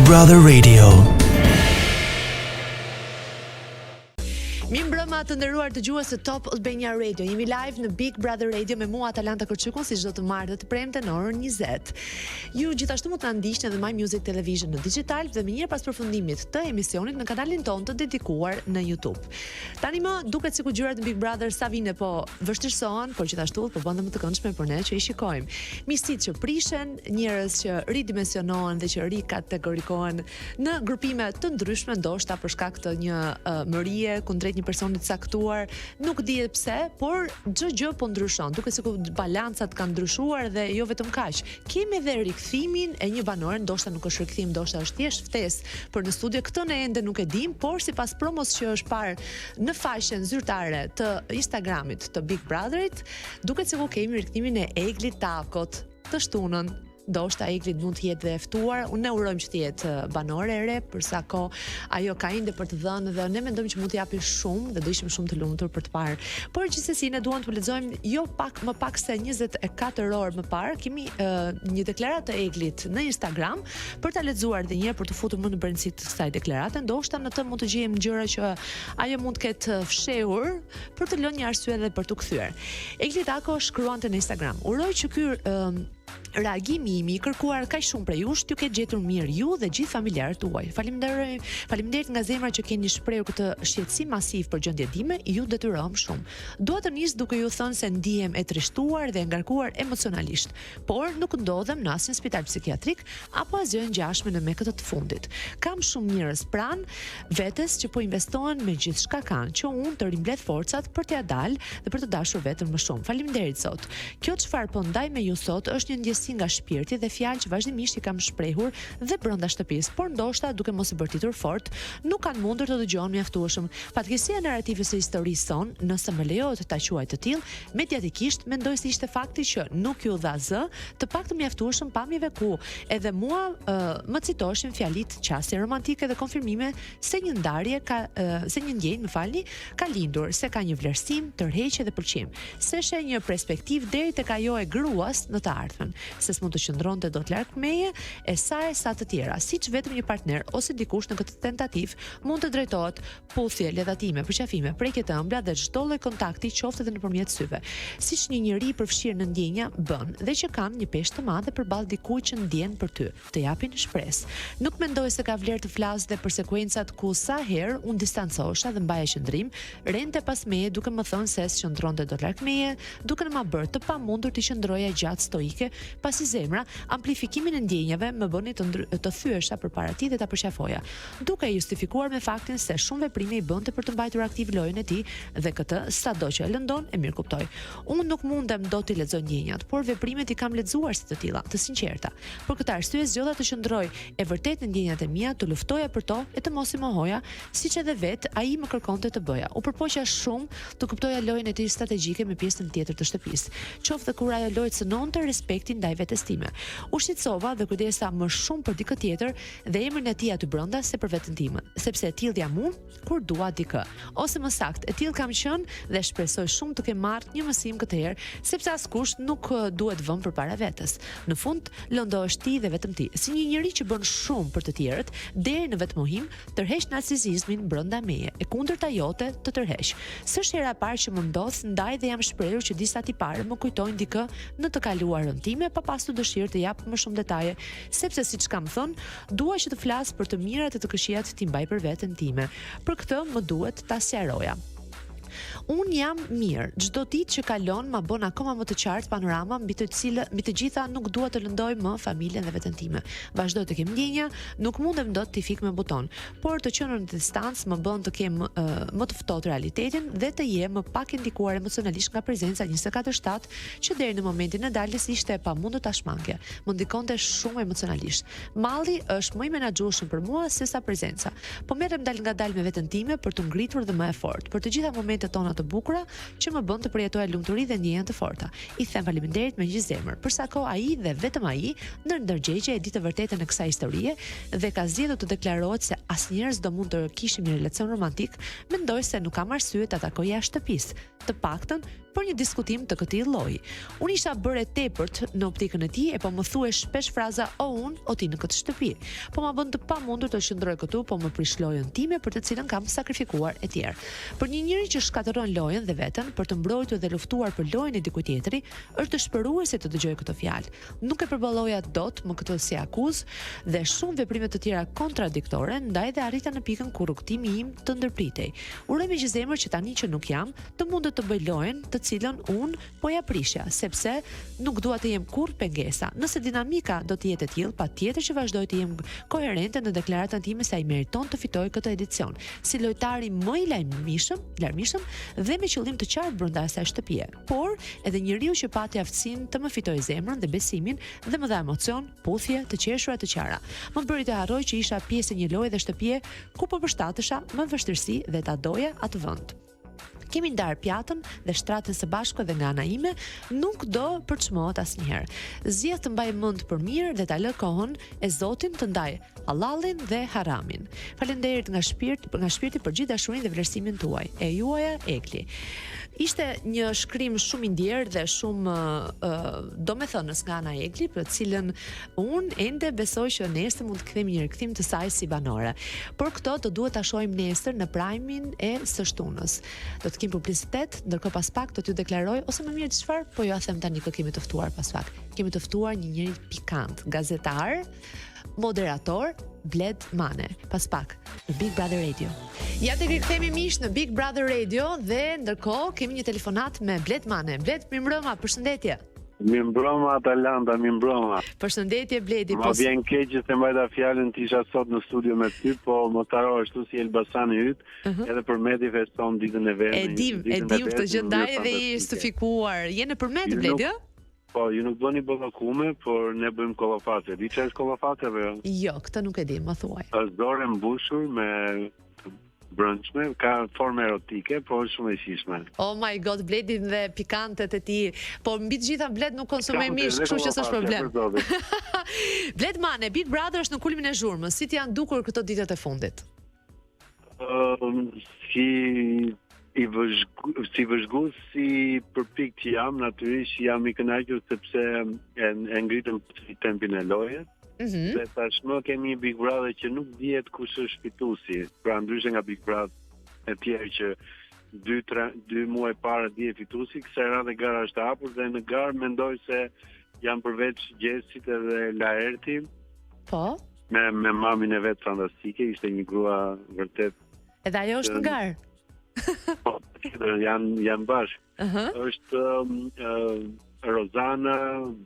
Brother Radio. Mirëmbrëma të nderuar dëgjues të Top Albania Radio. Jemi live në Big Brother Radio me mua Atalanta Kërçykun si çdo të martë të premte në orën 20. Ju gjithashtu mund të na ndiqni edhe My Music Television në digital dhe më njëherë pas përfundimit të emisionit në kanalin ton të dedikuar në YouTube. Tani më duket sikur gjërat në Big Brother sa vine po vështirësohen, por gjithashtu po bën më të këndshme për ne që i shikojmë. Miqësitë që prishen, njerëz që ridimensionohen dhe që rikategorikohen në grupime të ndryshme, ndoshta për shkak të një mërie kundrejt një personit caktuar, nuk dihet pse, por çdo gjë po ndryshon. Duket sikur balancat kanë ndryshuar dhe jo vetëm kaq. Kemi edhe rikthimin e një banore, ndoshta nuk është rikthim, ndoshta është thjesht ftesë për në studio, këtë ne ende nuk e dim, por sipas promos që është parë në faqen zyrtare të Instagramit të Big Brotherit, duket sikur kemi rikthimin e Eglit Takot të shtunën. Ndoshta Eglit mund të jetë dhe e ftuar. Unë urojmë që të jetë banore e re, për sa kohë ajo ka ende për të dhënë dhe ne mendojmë që mund të japi shumë dhe do ishim shumë të lumtur për të parë. Por gjithsesi ne duam të lexojmë më pak se 24 orë më parë kemi një deklaratë të Eglit në Instagram për ta lexuar edhe një herë për të futur më në brendësi të kësaj deklarate. Ndoshta në të mund të gjejmë gjëra që ajo mund të ketë fshehur për të lënë një arsye edhe për të kthyer. Egli Tako shkruante në Instagram: "Uroj që ky reagimi im i kërkuar kaq shumë prej jush t'ju ketë gjetur mirë ju dhe gjithë familjarët tuaj. Faleminderit nga zemra që keni shprehur këtë shqetësim masiv për gjendjen time, ju detyrohem shumë. Dua të nis duke ju thënë se ndihem e trishtuar dhe e ngarkuar emocionalisht, por nuk ndodhem në asnjë spital psikiatrik apo asgjë ngjashme në me këtë të fundit. Kam shumë njerëz pranë vetes që po investohen me gjithçka kanë, që unë të rimbledh forcat për t'ia dalë dhe për të dashur veten më shumë. Faleminderit sot. Kjo çfarë po ndaj me ju sot është një ndjesi nga shpirti dhe fjalë që vazhdimisht i kam shprehur dhe brenda shtëpisë, por ndoshta duke mos i bërtitur fort, nuk kanë mundur të dëgjohen mjaftueshëm. Fatkeqësia e narrativës së historisë son, nëse më lejohet ta quaj të tillë, mediatikisht mendoj se ishte fakti që nuk ju dha zë, të paktën mjaftueshëm pamjeve ku edhe mua më citoheshin fjalit qasje romantike dhe konfirmime se një ndarje se një ndjenjë, ka lindur, se ka një vlerësim, tërheqje dhe pëlqim, se është një perspektivë deri tek ajo e gruas në të ardhmen, se s'mund të qëndronte dot larg meje e saj sa të tjera, siç vetëm një partner ose dikush në këtë tentativë mund të drejtohet puthje, ledhatime, përqafime, prekje të ëmbla dhe çdo lloj kontakti qoftë edhe nëpërmjet syve, siç një njeri i përfshirë në ndjenja bën dhe që kanë një peshë të madhe përballë dikujt që ndjen për ty, të japin shpresë. Nuk mendoj se ka vlerë të flas dhe për sekuencat ku sa herë unë distancohesha dhe mbaja qendrim, rente pas meje duke më thënë se s'qëndronte dot larg meje, duke më bërë të pamundur të qëndroja gjatë stoike, pasi zemra amplifikimin e ndjenjave më bëni të thyesha përpara tij dhe ta përqafoja, duke justifikuar me faktin se shumë veprime i bënte për të mbajtur aktiv lojën e tij dhe këtë sado që e lëndon e mirë kuptoj. Unë nuk mundem dot të lexoj ndjenjat, por veprimet i kam lexuar si të tilla, të sinqerta. Për këtë arsye zgjodha të qëndroj e vërtet në ndjenjat e mia, të luftoja për to e të mos i mohoja, siç edhe vet ai më kërkonte të bëja. U përpoqja shumë të kuptoja lojën e tij strategjike me pjesën tjetër të shtëpisë. Qoftë kur ajo lojë cënonte respektin ndaj vetes time. U shqetësova dhe kujdesa më shumë për dikë tjetër dhe emrin e tij aty brenda se për veten time, sepse e tillë jam unë kur dua dikë. Ose më saktë, e tillë kam qenë dhe shpresoj shumë të kem marrë një mësim këtë herë, sepse askush nuk duhet vënë përpara vetes. Në fund, lëndohesh ti dhe vetëm ti, si një njeri që bën shumë për të tjerët, deri në vetmohim, tërheq narcisizmin brenda meje, e kundërta jote të tërheq. S'është hera e parë që më ndodh ndaj dhe jam shprehur që disa tipare më kujtojnë dikë në të kaluarën time pa pasur dëshirë të jap më shumë detaje, sepse siç kam thënë, dua që të flas për të mirat e të këqijat ti mbaj për veten time. Për këtë më duhet ta sqaroja. Unë jam mirë, çdo ditë që kalon ma bën akoma më të qartë panorama mbi të gjitha nuk dua të lëndoj më familjen dhe veten time. Vazhdoj të kem ndjenja, nuk mundem dot t'i fik me buton, por të qenë në distancë më bën të kem më të ftohtë realitetin dhe të jem më pak ndikuar emocionalisht nga prezenca 24/7 që deri në momentin e daljes ishte e pamundur ta shmangja. Më ndikonte shumë emocionalisht. Malli është më i menaxhueshëm për mua se sa prezenca. Po merrem dal nga dal me veten time për të ngritur dhe më e fortë, për të gjitha momentet tona të bukura që më bën të përjetoja lumturi dhe ndjenja të forta. I them faleminderit me gjithë zemër. Për sa kohë ai dhe vetëm ai ndërgjegje e di të vërtetën e kësaj historie dhe ka zgjedhur të deklarohet se asnjëherë s'do mund të kishim një relacion romantik, mendoj se nuk kam arsye ta takoj jashtë shtëpisë. Të paktën për një diskutim të këtij lloji. Unë isha bërë e tepërt në optikën e tij e po më thuaj shpesh fraza o unë o ti në këtë shtëpi. Po ma bën të pamundur të qëndroj këtu, po më prish lojën time për të cilën kam sakrifikuar etj. Për një njeri që shkatërron lojën dhe veten për të mbrojtur dhe luftuar për lojën e dikujt tjetri, është dëshpëruese të dëgjoj këtë fjalë. Nuk e përballoja dot më këtë si akuzë dhe shumë veprime të tjera kontradiktore, ndaj dhe arrita në pikën ku rrugtimi im të ndërpritej. Uroj me zemër që tani që nuk jam, të mundet të bëj lojën të cilën unë po ja prishja, sepse nuk dua të jem kurrë pengesa. Nëse dinamika do të jetë e tillë, patjetër që vazhdoj të jem koherente në deklaratën time se ai meriton të fitojë këtë edicion, si lojtari më i larmishëm dhe me qëllim të qartë brenda asaj shtëpie. Por edhe njeriu që pati aftësinë të më fitojë zemrën dhe besimin dhe më dha emocion, puthje, të qeshura të qara. Më bëri të harroj që isha pjesë e një loje dhe shtëpie ku po përshtatesha me vështirësi dhe ta doja atë vend. Kemi ndarë pjatën dhe shtratën së bashku dhe nga ana ime nuk do përçmohet asnjëherë. Zgjedh të mbaj mend për mirë dhe ta lë kohën e Zotin të ndaj hallallin dhe haramin. Faleminderit nga shpirti për gjithë dashurinë dhe vlerësimin tuaj. E juaja Ekli. Ishte një shkrim shumë i ndjerë dhe shumë domethënës nga ana e Ekli, për të cilën unë ende besoj që nesër mund të kthejmë një rikthim të saj si banore. Por këto do duhet ta shohim nesër në Prime-in e së shtunës. Do të kemi publicitet, ndërkohë pas pak do t'ju deklaroj ose më mirë çfarë, po ju a them tani kë kemi të ftuar pas pak. Kemi të ftuar një njeri pikant, gazetar, moderator, Bled Mane, pas pak në Big Brother Radio. Ja të rikthehemi mish në Big Brother Radio dhe ndërkohë kemi një telefonat me Bled Mane. Bled, mirëmbrëma, përshëndetje. Mirëmbrëma Atalanta, mirëmbrëma. Përshëndetje Bledi. Ma vjen keq që të mbajta fjalën të isha sot në studio me ty, po më taro ashtu si Elbasani yt, edhe për Medi feston ditën e vet. E dim këtë gjë ndaj dhe i stufikuar. Je në përmet Bledi, ë? Po, ju nuk bëni bollakume, por ne bëjmë kollafate. Di çfarë është kollafate apo jo? Jo, këtë nuk e di, më thuaj. Është dorë mbushur me brëndshme, ka formë erotike, por është shumë e shijshme. Oh my god, Bledi dhe pikantet e tij. Po mbi të gjitha Bled nuk konsumoj mish, kështu që s'është problem. Bled Mane, Big Brother është në kulmin e zhurmës. Si të janë dukur këto ditët e fundit? Si vëzhgues, si përpik që jam, natyrisht jam i kënaqur sepse e ngritëm tempin e lojës. Dhe tashmë kemi një Big Brother që nuk dihet kush është fituesi. Pra ndryshe nga Big Brother e tjerë që 2 muaj para dihet fituesi, kësaj radhe gara është hapur dhe në garë mendoj se janë përveç Gjesit edhe Laerti. Po? Me mamin e vet fantastike, ishte një grua vërtet. Edhe ajo është në garë. Po, janë bashkë. Është Rozana,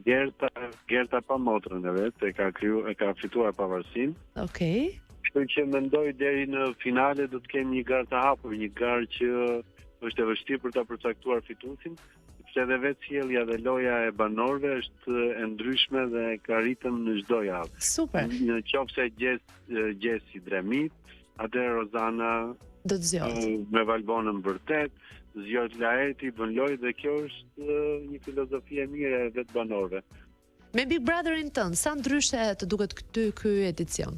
Gerta pa motrën e vet, e ka fituar pavarësinë. Okej. Kështu që mendoj deri në finale do të kemi një garë të hapur, një garë që është e vështirë për ta përcaktuar fituesin, sepse edhe vetë sjellja dhe loja e banorëve është e ndryshme dhe ka ritëm në çdo javë. Super. Në qofse Gjesi Dremit, atëherë Rozana do të zgjodh. Me Valbonën vërtet, zgjodh Laerti, bën lojë dhe kjo është një filozofi e mirë e vetë banorëve. Me Big Brotherin tënd, sa ndryshe të duket ky edicion?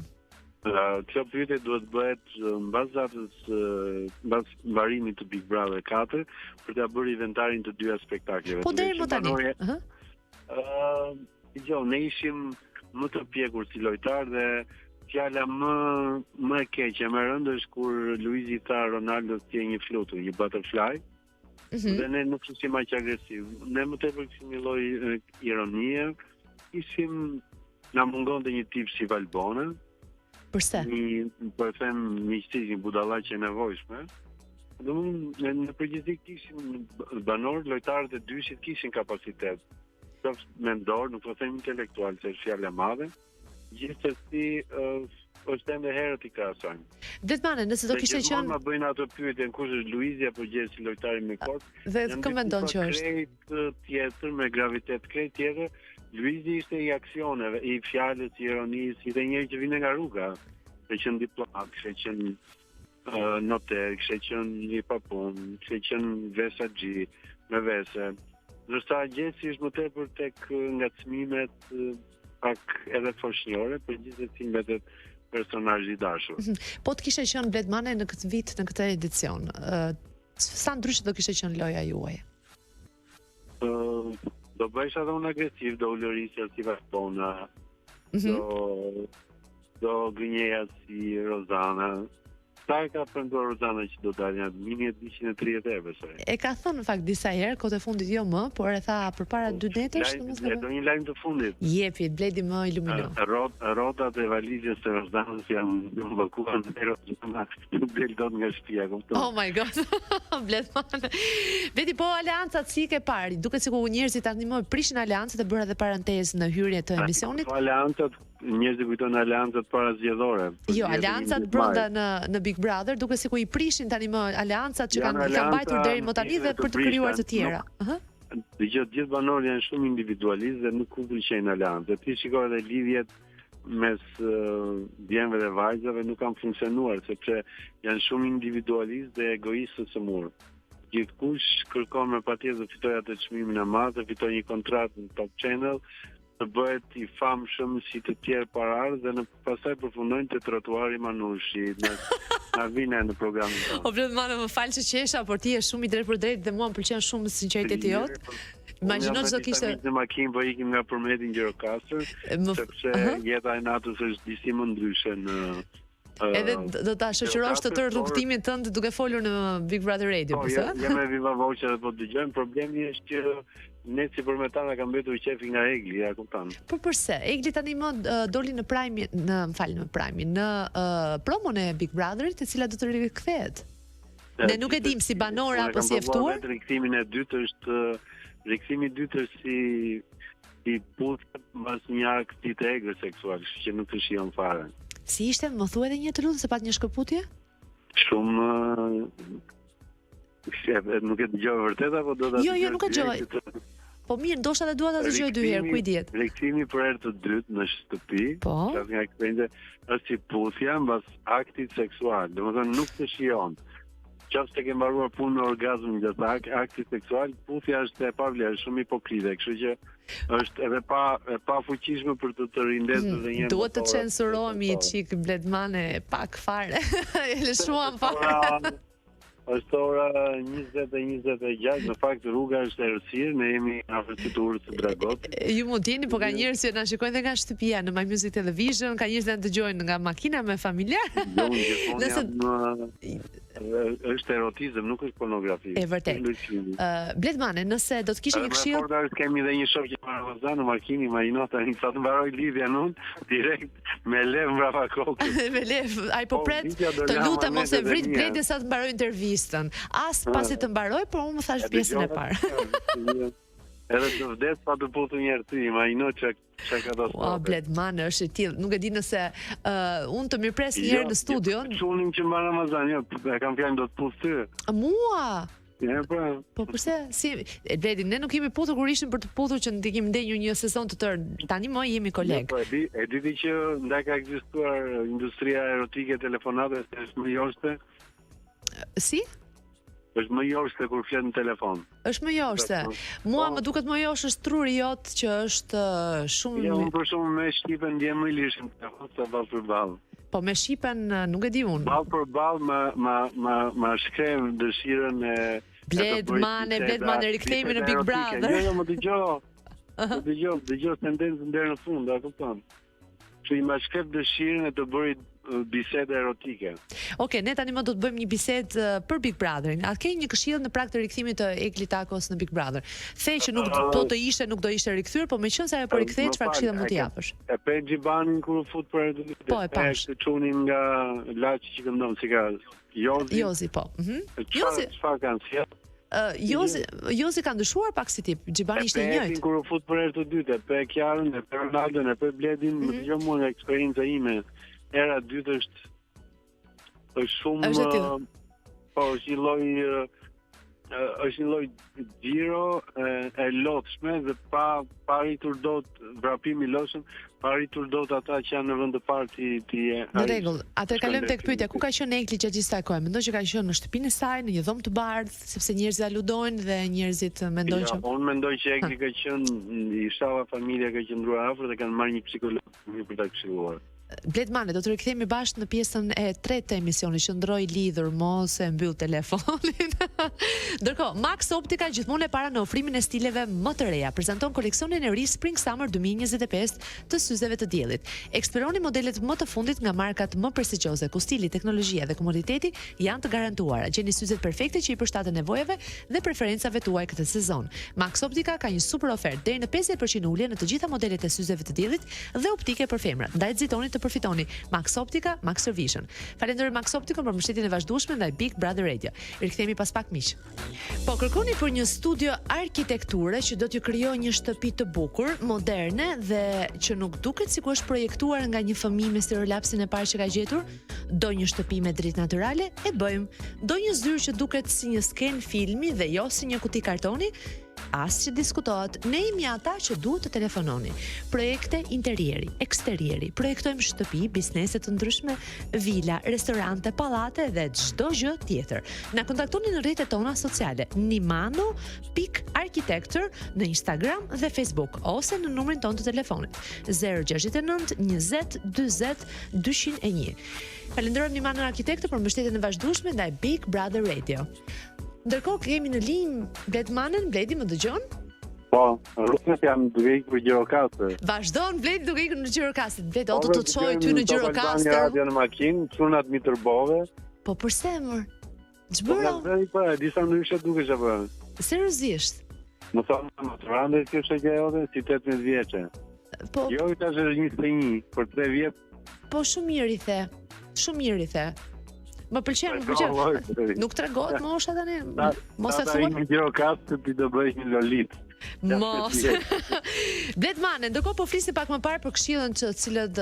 Kjo pyetje duhet bëhet mbas mbarimit të Big Brother 4 për ta bërë inventarin të 2 spektakleve. Po deri më tani. Ne ishim më të pjekur si lojtar dhe fjala më e keqe, më e rëndë është kur Luizi tha Ronaldo si një flutur, një butterfly. Dhe ne nuk ishim aq agresiv. Ne më tepër kishim një lloj ironie. Na mungonte një tip si Valbona. Përse? Po e them miqësi, një budallaqe e nevojshme. Domthonë në përgjithësi kishin banor, lojtarët e dyshit kishin kapacitet. Qoftë mendor, nuk po them intelektual, se është fjalë e madhe. Gjithsesi është ende herët i krahasojmë. Detmane, nëse do kishte qenë ma bëjnë ato pyetjen kush është Luizi apo Gjesi lojtari me kot. Dhe kë mendon që është? Tjetër me gravitet krejt tjetër, Luizi ishte i aksioneve, i fjalës, i ironisë, ishte njëri që vinte nga rruga. Kishte qenë diplomat, kishte qenë noter, kishte qenë i papunë, kishte qenë vesaxhi, me vese. Ndërsa Gjesi është më tepër tek ngacmimet pak edhe foshnjore, për gjithsesi mbetet personazh i dashur. Po të kishe qenë Bledmane në këtë vit, në këtë edicion, sa ndryshe do kishte qenë loja juaj? do bëhesh edhe unë agresiv, do ulërisja si Vastona, do gënjeja si Rozana. Sa e ka premtuar Rozana që do dalë 1230 euro. E ka thënë në fakt disa herë, kohë të fundit jo më, por e tha përpara 2 netësh, do një lajm të fundit. Jepi, Bledi më ilumino. Rotat e valizjes së Rozanës janë bllokuar në Rozana, nuk del dot nga shtëpia, kupton? Oh my god. Bledman. Bledi, po aleancat si ke parë? Duket sikur njerëzit tani më prishin aleancat e bëra edhe parantezë në hyrje të emisionit. Po aleancat njerëzit kujtojnë aleancat para zgjedhore. Jo, aleancat brenda në Big Brother, duke sikur i prishin tani më aleancat që kanë mbajtur deri më tani dhe për të krijuar të tjera. Dëgjoj, gjithë banorët janë shumë individualistë dhe nuk u pëlqejnë aleancat. Ti shikoj edhe lidhjet mes djemve dhe vajzave nuk kanë funksionuar sepse janë shumë individualistë dhe egoistë së mur. Gjithkush kërkon me patjetër të fitojë atë çmimin e madh, të fitojë një kontratë në Top Channel, të bëhet i famshëm si të tjerë pararë dhe në pastaj përfundojnë të trotuari Manushi na vinë në programin tonë. O Bledman, më fal që qesha, por ti je shumë i drejtë për drejtë dhe mua më pëlqen shumë sinqeriteti jot. Imagjino çdo kishte në makinë po ikim nga Përmeti Gjirokastër, sepse jeta e natës është disi më ndryshe në edhe do ta shoqërosh të tërë rrugtimin tënd duke folur në Big Brother Radio, po sa? Jam me viva voce dhe po dëgjojmë. Problemi është që ne si përmetana ka mbetur qefi nga Egli, ja kupton. Po përse? Egli tani më doli në Prime, në promon e Big Brotherit, e cila do të rikthehet. Ne nuk e dim si banor apo si e ftuar. Rikthimi i dytë është si puthje mbas një akti të egrë seksual, që nuk të shijon fare. Si ishte? Më thuaj edhe një të lutem se pat një shkëputje? Shumë nuk e dëgjova vërtet apo do ta Jo, nuk e dëgjova. Po mirë, ndoshta edhe dua ta dëgjoj 2 herë, ku i diet. Rikthimi për herë të dytë në shtëpi, nga eksperienca, është si puthja mbas aktit seksual. Domethënë nuk të shijon. Qoftë se ke mbaruar punën me orgazm gjatë aktit seksual, puthja është e pavlerë, shumë hipokrite, kështu që është edhe pa fuqishme për të rindesur edhe një. Duhet të censurohemi çik Bledmane, pak fare. E lëshuam fare. Është ora 20:26, në fakt rruga është errësirë, ne jemi afër të urës së Dragot. Ju mund t'jeni, po ka njerëz që na shikojnë dhe nga shtëpia në My Music Television, ka njerëz që na dëgjojnë nga makina me familjar. Është erotizëm, nuk është pornografi. E vërtet. Bledmane, nëse do të kishe një këshill, kemi dhe një shok që Ramazan në makinë, imagjino tani sa të mbaroj lidhjen unë direkt me lev mbrapa kokës. Me lev, ai po pret, të lutem mos e vrit Bledi sa të mbaroj intervistën. As pasi të mbaroj, por unë më thash pjesën e parë. Edhe të vdes pa të puthur një herë ty, imagjino çka ka të thotë. Bledmane është i tillë, nuk e di nëse unë të mirpres një herë në studio. Çunim që mban Ramazan, jo, e kam fjalën do të puth ty. Mua. Ja, po përse si Bledi, ne nuk jemi puthur kur ishim për të puthur që ne kemi ndenjur një sezon të tërë. Tani më jemi kolegë. Po e di që ndaj ka ekzistuar industria erotike e telefonatës, është më joshte. Si? Është më joshte kur flet në telefon. Është më joshte. Mua më duket më josh është truri jot që është shumë. Jo, për shkak me shqipen ndjem më lirshëm telefon se ball për ball. Po me shqipen nuk e di unë. Ball për ball ma shkrem dëshirën e Bledmane, rikthehemi në Big Brother. Jo, më dëgjoj tendencën deri në fund, a kupton? Që i ma shkrep dëshirën e të bërit bisede erotike. Okej, ne tani më do të bëjmë një bisedë për Big Brotherin. A ke një këshill në prag të rikthimit të Egli Takos në Big Brother? Thej që nuk do ishte rikthyer, po meqense ajo po rikthehet, çfarë këshilla mund t'i japësh? E pe Xhibanin kur fut për po e pash. Çunin nga laçi që këndon si ka Jozi, po. Jozi, çfarë kanë sjell? Jozi ka ndryshuar pak si tip, Xhibani ishte i njëjtë. Kur u fut për herë të dytë, pe Kiarën, pe Ronaldon, pe Bledin, më dëgjoj mua nga eksperjenca ime. Era e dytë është shumë po është një lloj xhiro e lotshme dhe pa arritur dot vrapimi i lotshëm, pa arritur dot ata që janë në vend të parë ti në rregull. Atë kalojmë tek pyetja, ku ka qenë Egli gjatë gjithë kësaj kohe? Mendoj që ka qenë në shtëpinë e saj, në një dhomë të bardhë, sepse njerëzit aludojnë dhe njerëzit mendojnë që unë mendoj që Egli ka qenë i shava familja ka qendruar afër dhe kanë marrë një psikolog për ta këshilluar. Bledmane, do të rikthehemi bashkë në pjesën e tretë të emisionit, qëndroj lidhur, mos e mbyll telefonin. Ndërkohë, Max Optica gjithmonë e para në ofrimin e stileve më të reja, prezanton koleksionin e ri Spring Summer 2025 të syzeve të diellit. Eksploroni modelet më të fundit nga markat më prestigjioze, ku stili, teknologjia dhe komoditeti janë të garantuara. Gjeni syzet perfekte që i përshtaten nevojave dhe preferencave tuaj këtë sezon. Max Optica ka një super ofertë deri në 50% ulje në të gjitha modelet e syzeve të diellit dhe optike për femra. Ndaj nxitoni të përfitoni Max Optica, Max Vision. Falenderoj Max Optica për mbështetjen e vazhdueshme ndaj Big Brother Radio. Rikthehemi pas pak miq. Po kërkoni për një studio arkitekture që do t'ju krijojë një shtëpi të bukur, moderne dhe që nuk duket sikur është projektuar nga një fëmijë me stereolapsin e parë që ka gjetur? Do një shtëpi me dritë natyrale? E bëjmë. Do një zyrë që duket si një sken filmi dhe jo si një kuti kartoni? As që diskutohet, ne jemi ata që duhet të telefononi. Projekte interieri, eksterieri, projektojmë shtëpi, biznese të ndryshme, vila, restorante, pallate dhe çdo gjë tjetër. Na kontaktoni në rrjetet tona sociale, nimano.architecture në Instagram dhe Facebook ose në numrin tonë të telefonit 069 20 40 201. Falenderojmë Nimano Architecture për mbështetjen e vazhdueshme ndaj Big Brother Radio. Ndërkohë kemi në linjë Bledmanen. Bledi, më dëgjon? Po, rrugët jam duke ikur në Gjirokastër. Vazhdon Bledi duke ikur në Gjirokastër. Bledi, o do të çoj ty në Gjirokastër. Po, radio në makinë, çunat mi tërbove. Po pse mor? Ç'bëra? Po, disa ndryshe dukesh apo? Seriozisht. Më thonë maturante që është gjë jote si 18 vjeçe. Po. Jo, tash është 21, për 3 vjet. Po shumë mirë i the. Shumë mirë i the. Më pëlqen, më pëlqen. Nuk tregohet mosha tani. Mos e thuaj. Në Gjirokastër ti do bëhesh një lolit. Mos. Bledmane, ndërkohë po flisni pak më parë për këshillën që cilët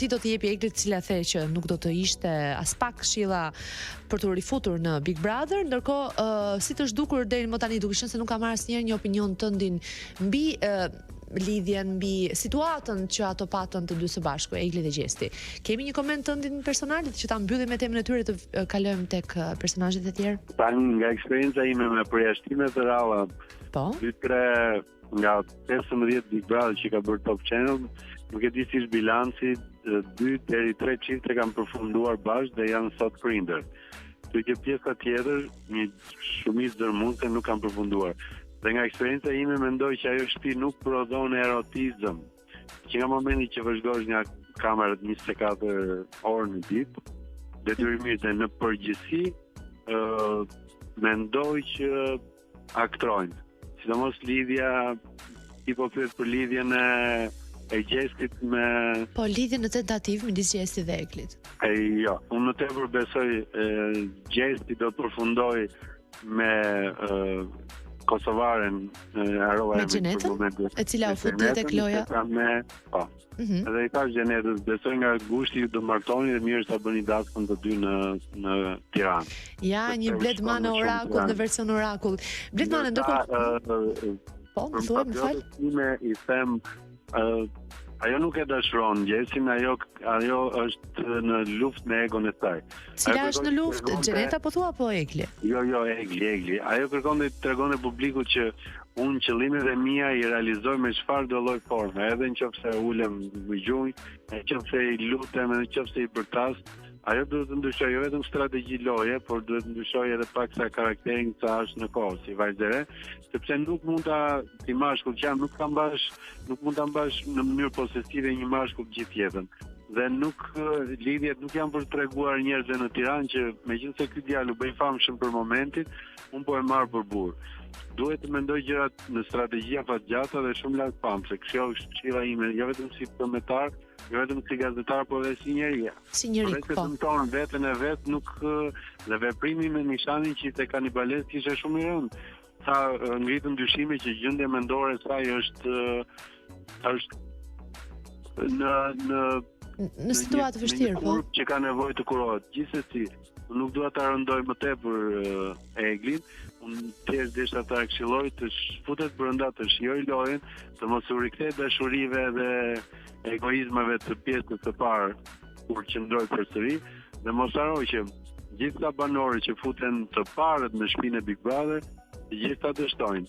ti do të jepi Eglit, cila the që nuk do të ishte as pak këshilla për të rifutur në Big Brother, ndërkohë si të zhdukur deri më tani, duke qenë se nuk ka marrë asnjëherë një opinion tëndin mbi lidhjen, mbi situatën që ato patën të dy së bashku, Egli dhe Gjesti. Kemi një koment tëndin personalit që ta mbyllim me temën e tyre të kalojmë tek personazhet e tjerë? Tani nga eksperienca ime me përjashtime të ralla, po 2-3 nga 15 Big Brother që ka bërë Top Channel, nuk e di si është bilanci, 2 deri 3 çifte kanë përfunduar bashkë dhe janë sot prindër. Që pjesa tjetër, një shumicë dërmuese nuk kanë përfunduar. Dhe nga eksperienca ime mendoj që ajo shtëpi nuk prodhon erotizëm. Që nga momenti që vëzhgosh nga kamerat 24 orë në ditë, detyrimisht dhe në përgjithësi, mendoj që aktrojnë. Sidomos lidhja, ti po pyet për lidhjen e Gjestit me... Po, lidhjen në tentativë midis Gjestit dhe Eglit. Jo, unë në tepër besoj Gjesti do të përfundoj me... Kosovaren me Gjenetën, e cila u futi tek loja. Po. Edhe i thash Gjenetës, besoj nga gushti do martoni dhe mirë sa bëni daskën të dy në Tiranë. Ja, një Bledmane orakull në version orakull. Bledmane, ndërkohë. Po, më thuaj, më fal. I them ajo nuk e dashron Gjesin, ajo është në luftë me egon e saj. Cila është në luftë? Gjeneta po thua apo Egli? Jo, Egli. Ajo kërkon të tregon e publikut që unë qëllimet e mia i realizoj me çfarë do lloj forme, edhe nëse ulem në gjunjë, nëse i lutem, nëse i përtas, ajo duhet të ndryshojë jo vetëm strategji loje, por duhet të ndryshojë edhe pak sa karakterin sa është në kohë, si vajzëre, sepse nuk mund ta si mashkull që nuk mund ta mbash në mënyrë posesive një mashkull gjithë jetën. Dhe lidhjet nuk janë për të treguar njerëzve në Tiranë që megjithëse ky djalë u bën famshëm për momentin, unë po e marr për burr. Duhet të mendoj gjërat në strategjia fatgjata dhe shumë lart pamse. Kjo është këshilla ime, jo vetëm si prometar, jo vetëm si gazetar, por edhe si njeri. Si njeri, po. Vetëm tonë veten e vet nuk dhe veprimi me nishanin që te kanibales ishte shumë i rëndë. Sa ngritën dyshime që gjendja mendore e saj është në situatë vështirë, po. Që ka nevojë të kurohet. Gjithsesi, nuk dua ta rëndoj më tepër Eglin. Unë thjesht desha ta këshilloj të futet brenda, të shijoj lojën, të mos u rikthej dashurive dhe egoizmave të pjesës së parë kur qëndroj përsëri, dhe mos haroj që gjithë banorët që futen të parët në shtëpinë e Big Brother, të gjitha dështojnë.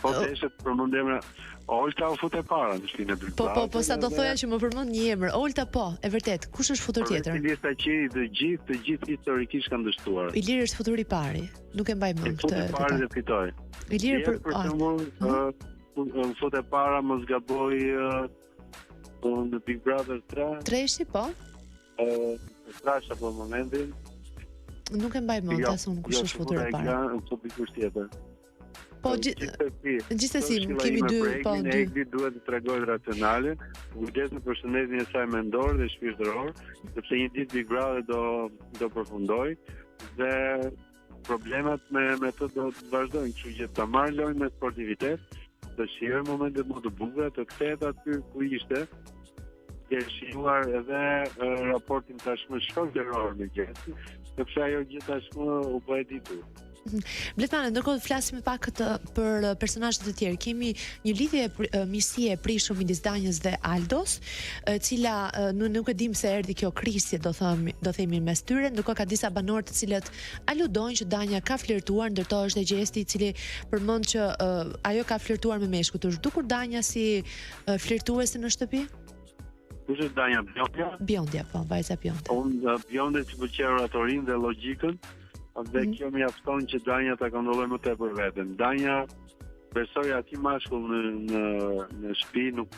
Po deshet përmend emra. Olta u fut e para në shtëpinë e Big Brother. Po sa do thoja që më përmend një emër. Olta po, e vërtet. Kush është futur tjetër? Lista qiri të gjithë historikisht kanë dështuar. Ilir është futur i pari. Nuk e mbaj mend këtë. I pari dhe fitoi. Ilir për shembull, fut e para mos gaboj në Big Brother 3. Treshi po? Trasha po momentin. Nuk e mbaj mend asun kush është futur e para. Po dikush tjetër. Po gjithsesi kemi dy. Egli duhet të tregojë racionale, kujdes në përshëndetjen e saj mendore dhe shpirtërore, sepse një ditë Big Brother do përfundoj dhe problemet me të do të vazhdojnë, kështu që ta marrë lojën me sportivitet, të shijojë momentet më të bukura, të kthehet aty ku ishte, të shijuar edhe raportin tashmë shoqëror me Gjesi, sepse ajo gjithashmë u bë e ditur. Bletane, ndërkohë flasim pak për personazhet e tjerë. Kemi një lidhje miqësie e prishur midis Danjës dhe Aldos, e cila nuk e dim se erdhi kjo krisje, do themi mes tyre, ndërkohë ka disa banorë të cilët aludojnë që Danja ka flirtuar, ndërkohë është Gjesti i cili përmend që ajo ka flirtuar me meshkut. Është dukur Danja si flirtuese në shtëpi? Kush është Danja? Bjondja, po, vajza Bjondja. Unë Bjondja që pëlqej oratorin dhe logjikën. Dhe kjo mjafton që Danja ta kontrollojë më tepër veten. Danja besoj atij mashkull në shtëpi nuk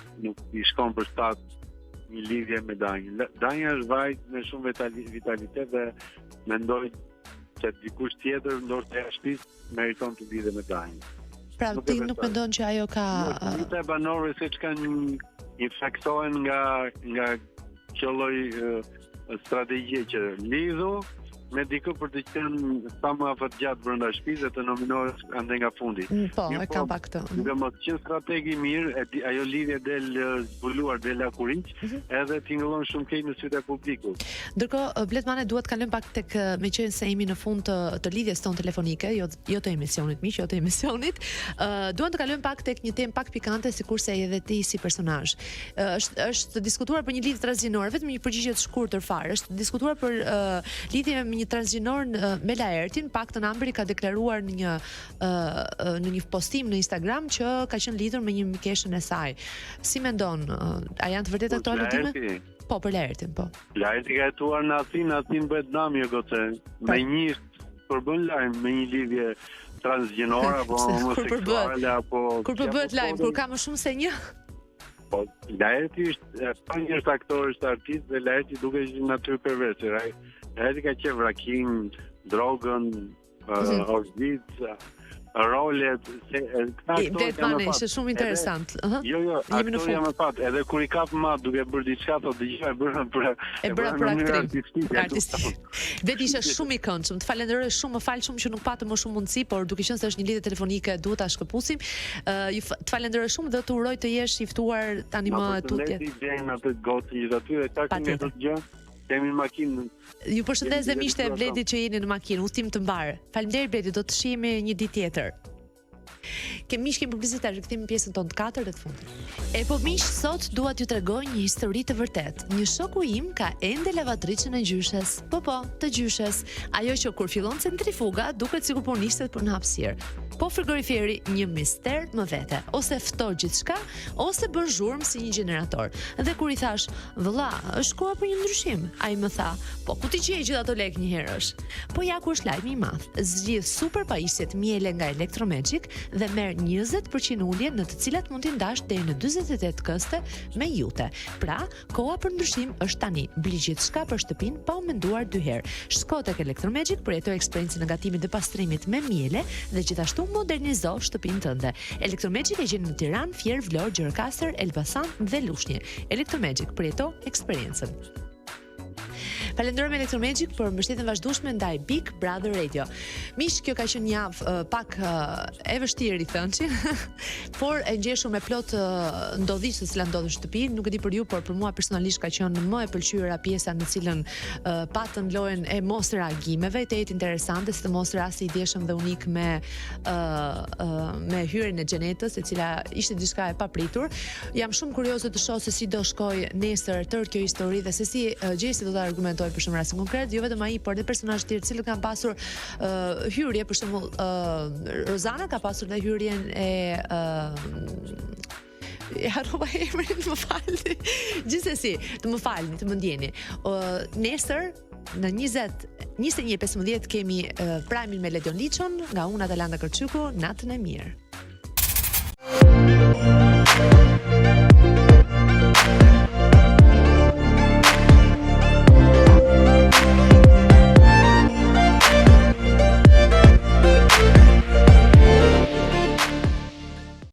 i shkon për shtat një lidhje me Danjën. Danja është vajzë me shumë vitalitet dhe mendoj që dikush tjetër ndoshta jashtë shtëpisë meriton të lidhet me Danjën. Pra ti nuk mendon që ajo ka Të banorëve se kanë infektohen nga kjo lloj strategjie që lidhu me dikë për të qenë sa më afër gjatë brenda shtëpisë dhe të nominohesh ande nga fundi. Po, e kam pak këtë. Duke mos qenë strategi mirë, ajo lidhje del zbuluar, del akuriq, edhe tingëllon shumë keq në sytë e publikut. Ndërkohë, Bletmane, duhet të kalojmë pak tek meqenëse se jemi në fund të lidhjes tonë telefonike, jo të emisionit, miq, jo të emisionit. Duam të kalojmë pak tek një temë pak pikante, sikurse edhe ti si personazh. Është diskutuar për një lidhje transgjinore, vetëm një përgjigje të shkurtër fare. Është diskutuar për lidhje me një transgjinor me Laertin, paktën Ambri ka deklaruar në një postim në Instagram që ka qenë lidhur me një mikeshën e saj. Si mendon, a janë të vërteta këto aludime? Po, për Laertin, po. Laerti ka jetuar në Athinë bëhet nami goce. Me një përbën lajm me një lidhje transgjinore apo homoseksuale apo kur bëhet lajm, kur ka më shumë se një? Po, Laerti është aktor, është artist dhe Laerti duket një natyrë perverse. Laerti ka qenë vrakin, drogën, orgjic, rolet, Bletmane, ishte shumë interesant. Jo, aktor jam e pat, edhe kur i kap mat duke bërë diçka, thotë dëgjoj e bëra për aktrim. Artistik. Vetë ishte shumë i këndshëm. Të falenderoj shumë, më fal shumë që nuk patëm më shumë mundësi, por duke qenë se është një lidhje telefonike, duhet ta shkëpusim. Të falenderoj shumë dhe të uroj të jesh i ftuar tani më tutje. Ne vjen atë gocë aty dhe ta kemi të gjë. Kemi makinë. Ju përshëndes dhe miqtë e Bledit që jeni në makinë, udhtim të mbar. Faleminderit Bledi, do të shihemi një ditë tjetër. Kemi publicitar, rikthimi pjesën tonë të 4 dhe të fundit. E po miq, sot dua t'ju tregoj një histori të vërtet. Një shoku im ka ende lavatriçën e gjyshes. Po, të gjyshes. Ajo që kur fillon centrifuga duket sikur po nistet për në hapësirë. Po frigoriferi një mister më vete, ose fto gjithçka, ose bën zhurmë si një gjenerator. Dhe kur i thash, vëlla, është koha për një ndryshim, ai më tha, po ku ti gjej gjithë ato lek një herësh? Po ja ku është lajmi i madh. Zgjidh super pajisjet miele nga Electromagic dhe merr 20% ulje në të cilat mund t'i ndash deri në 48 këste me jute. Pra, koha për ndryshim është tani. Bli gjithçka për shtëpinë pa u menduar dy herë. Shko tek Electromagic, përjetoj eksperiencën e gatimit dhe pastrimit me miele dhe gjithashtu modernizo shtëpinë tënde. Electromagic e gjen në Tiranë, Fier, Vlorë, Gjirokastër, Elbasan dhe Lushnjë. Electromagic, përjeto eksperiencën. Falenderojmë Electromagic për mbështetjen vazhdueshme ndaj Big Brother Radio. Miq, kjo ka qenë një javë pak e vështirë, i thënçi, por e ngjeshur me plot ndodhish që ndodhin në shtëpi. Nuk e di për ju, por për mua personalisht ka qenë më e pëlqyera pjesa në cilën patën lojën e mos reagimeve, të jetë interesante, sidomos rasti i djeshëm dhe unik me hyrjen e Xhenetës, e cila ishte diçka e papritur. Jam shumë kurioze të shoh se si do shkojë nesër tërë kjo histori dhe se si Gjesi do ta argumentojë fitoj për shembull rastin konkret, jo vetëm ai, por edhe personazhe të tjerë të cilët kanë pasur hyrje, për shembull Rozana ka pasur dhe hyrjen e harrova emrin, më falni. Gjithsesi, të më falni, të më ndjeni. Nesër në 21:15 kemi Prime me Ledion Liçon, nga unë Atalanta Kërçyku, natën e mirë.